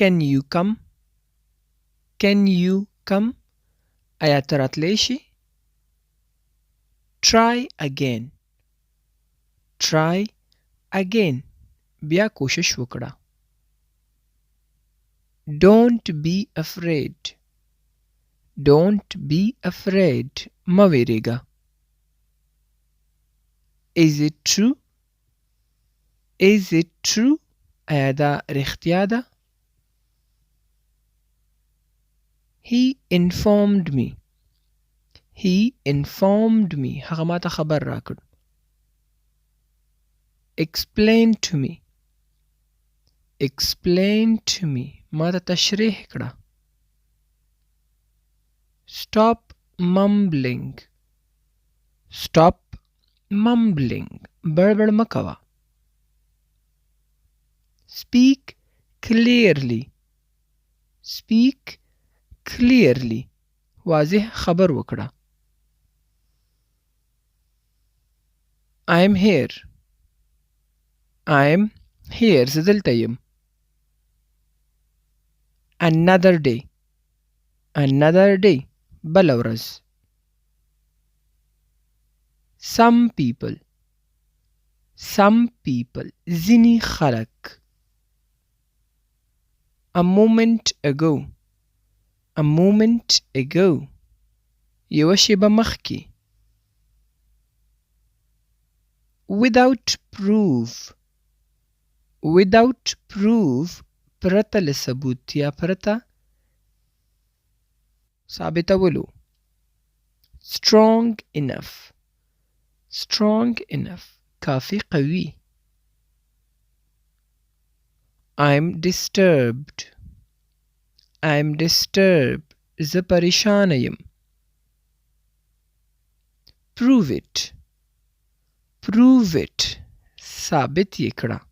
Can you come? Can you come? آیا ته راتلی شي؟ Try again. Try again. بیا کوشش وکړه. Don't be afraid. Don't be afraid. مه ویریږه. Is it true? Is it true? آیا دا رښتیا ده؟ He informed me. He informed me. هغه ما ته خبر راکړ. Explain to me. Explain to me. ما ته تشریح کړه. Stop mumbling. Stop mumbling. بړبړ مه کوه. Speak clearly. Speak clearly. واضح خبر وکړه. I am here. I am here. زه دلته یم. Another day. Another day. بله ورځ. Some people. Some people. ځینې خلک. A moment ago. A moment ago. یوه شېبه مخکې. Without proof. Without proof. پرته له ثبوت یا پرته ثابتولو. Strong enough. Strong enough. کافی قوي. I'm disturbed. I'm disturbed. زه پریشانه یم. Prove it. Prove it. ثابت یې کړه.